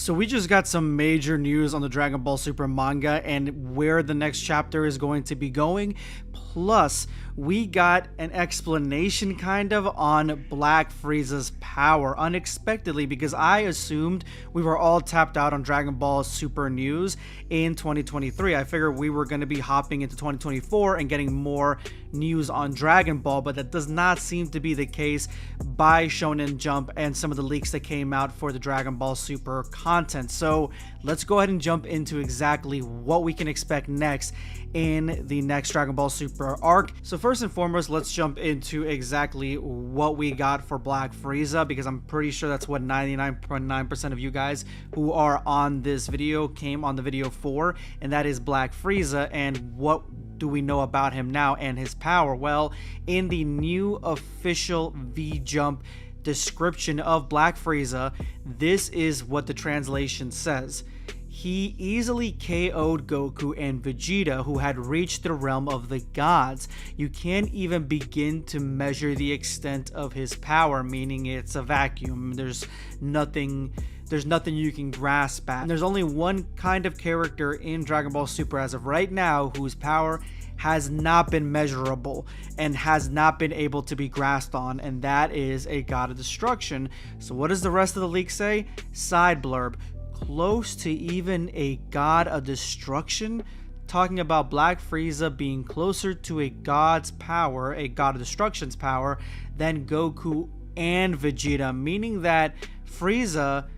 So we just got some major news on the Dragon Ball Super manga and where the next chapter is going to be going. Plus, we got an explanation kind of on Black Frieza's power unexpectedly, because I assumed we were all tapped out on Dragon Ball Super news in 2023. I figured we were going to be hopping into 2024 and getting more news on Dragon Ball, but that does not seem to be the case by Shonen Jump and some of the leaks that came out for the Dragon Ball Super content. So let's go ahead and jump into exactly what we can expect next in the next Dragon Ball Super arc. So first and foremost, let's jump into exactly what we got for Black Frieza, because I'm pretty sure that's what 99.9% of you guys who are on this video came on the video for, and that is Black Frieza. And what do we know about him now and his power? Well, in the new official V-Jump description of Black Frieza, this is what the translation says. He easily KO'd Goku and Vegeta, who had reached the realm of the gods. You can't even begin to measure the extent of his power, meaning it's a vacuum. There's nothing you can grasp at. And there's only one kind of character in Dragon Ball Super as of right now whose power has not been measurable and has not been able to be grasped on, and that is a god of destruction. So what does the rest of the leak say? Side blurb. Close to even a god of destruction, talking about Black Frieza being closer to a god's power, a god of destruction's power, than Goku and Vegeta, meaning that Frieza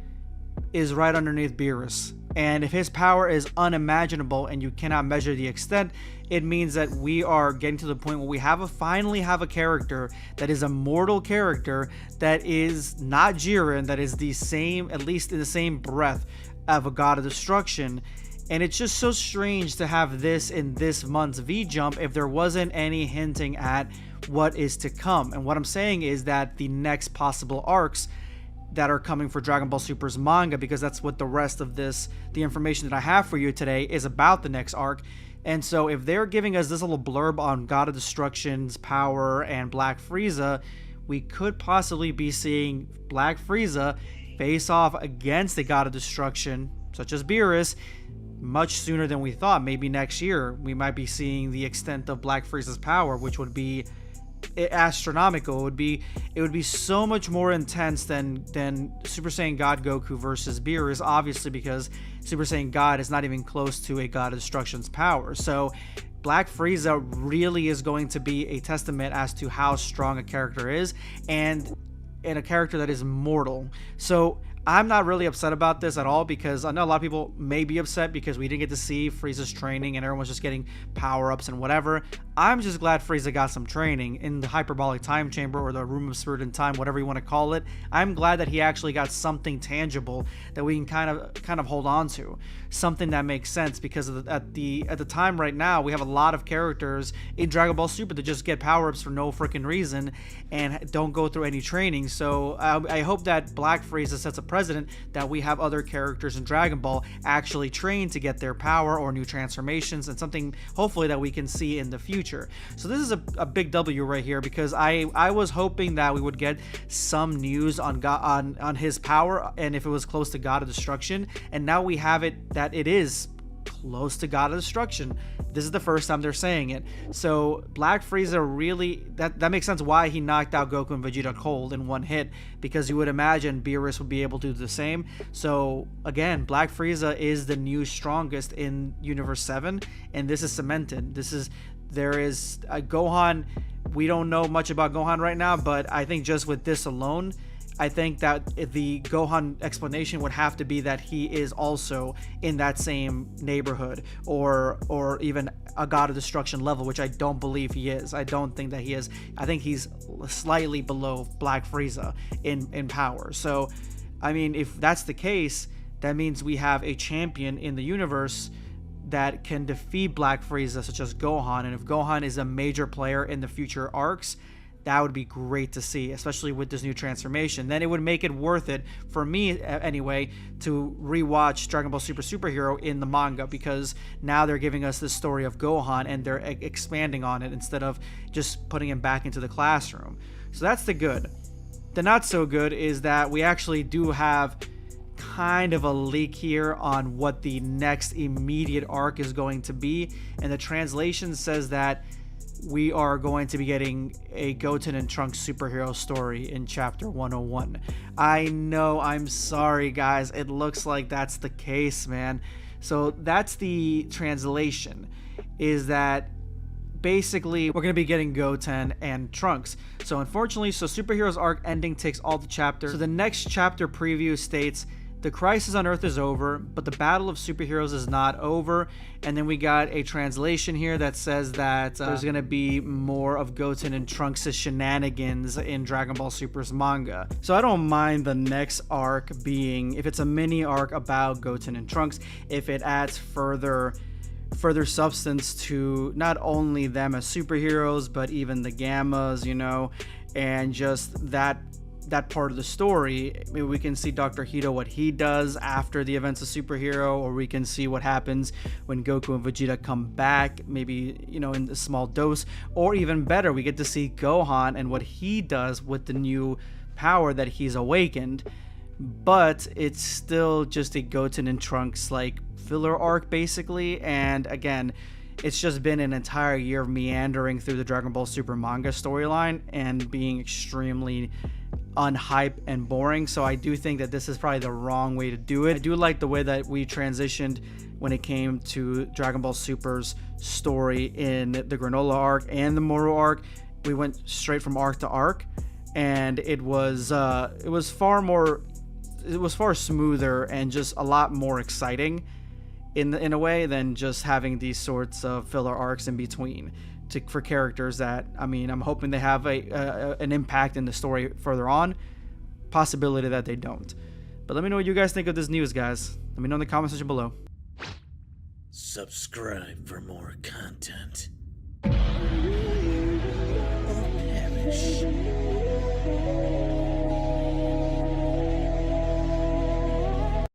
is right underneath Beerus. And if his power is unimaginable and you cannot measure the extent, it means that we are getting to the point where we finally have a character that is a mortal character, that is not Jiren, that is the same, at least in the same breath, of a god of destruction. And it's just so strange to have this in this month's V-Jump if there wasn't any hinting at what is to come. And what I'm saying is that the next possible arcs that are coming for Dragon Ball Super's manga, because that's what the rest of the information that I have for you today is about, the next arc. And so if they're giving us this little blurb on God of Destruction's power and Black Frieza, we could possibly be seeing Black Frieza face off against a God of Destruction such as Beerus much sooner than we thought. Maybe next year we might be seeing the extent of Black Frieza's power, which would be astronomical. It would be so much more intense than Super Saiyan God Goku versus Beerus, obviously, because Super Saiyan God is not even close to a God of Destruction's power. So Black Frieza really is going to be a testament as to how strong a character is, and a character that is mortal. So I'm not really upset about this at all, because I know a lot of people may be upset because we didn't get to see Frieza's training and everyone's just getting power-ups and whatever. I'm just glad Frieza got some training in the hyperbolic time chamber, or the room of spirit and time, whatever you want to call it. I'm glad that he actually got something tangible that we can kind of hold on to, something that makes sense, because at the time right now we have a lot of characters in Dragon Ball Super that just get power-ups for no freaking reason and don't go through any training. So I hope that Black Frieza sets a precedent that we have other characters in Dragon Ball actually trained to get their power or new transformations, and something hopefully that we can see in the future. So this is a big W right here, because I was hoping that we would get some news on his power and if it was close to God of Destruction, and now we have it that it is close to God of Destruction. This is the first time they're saying it. So Black Frieza really, that makes sense why he knocked out Goku and Vegeta cold in one hit, because you would imagine Beerus would be able to do the same. So again, Black Frieza is the new strongest in Universe 7, and this is cemented. There is a Gohan. We don't know much about Gohan right now, but I think just with this alone, I think that the Gohan explanation would have to be that he is also in that same neighborhood, or even a God of Destruction level, which I don't believe he is. I don't think that he is. I think he's slightly below Black Frieza in power. So, I mean, if that's the case, that means we have a champion in the universe that can defeat Black Frieza, such as Gohan. And if Gohan is a major player in the future arcs, that would be great to see, especially with this new transformation. Then it would make it worth it, for me anyway, to rewatch Dragon Ball Super Superhero in the manga, because now they're giving us this story of Gohan and they're expanding on it instead of just putting him back into the classroom. So that's the good. The not so good is that we actually do have kind of a leak here on what the next immediate arc is going to be, and the translation says that we are going to be getting a Goten and Trunks superhero story in chapter 101. I know, I'm sorry guys, it looks like that's the case, man. So that's the translation, is that basically we're going to be getting Goten and Trunks. So unfortunately, Superheroes arc ending takes all the chapters. So the next chapter preview states, the crisis on Earth is over, but the battle of superheroes is not over. And then we got a translation here that says that there's going to be more of Goten and Trunks' shenanigans in Dragon Ball Super's manga. So I don't mind the next arc being, if it's a mini arc about Goten and Trunks, if it adds further substance to not only them as superheroes, but even the Gammas, you know, and just that part of the story. Maybe we can see Dr. Hito, what he does after the events of Superhero, or we can see what happens when Goku and Vegeta come back, maybe, you know, in a small dose, or even better, we get to see Gohan and what he does with the new power that he's awakened. But it's still just a Goten and Trunks like filler arc basically, and again, it's just been an entire year of meandering through the Dragon Ball Super manga storyline and being extremely unhype and boring. So I do think that this is probably the wrong way to do it. I do like the way that we transitioned when it came to Dragon Ball Super's story in the Granola arc and the Moro arc. We went straight from arc to arc, and it was far smoother and just a lot more exciting in a way than just having these sorts of filler arcs in between for characters that, I mean, I'm hoping they have an impact in the story further on. Possibility that they don't. But let me know what you guys think of this news, guys. Let me know in the comment section below. Subscribe for more content.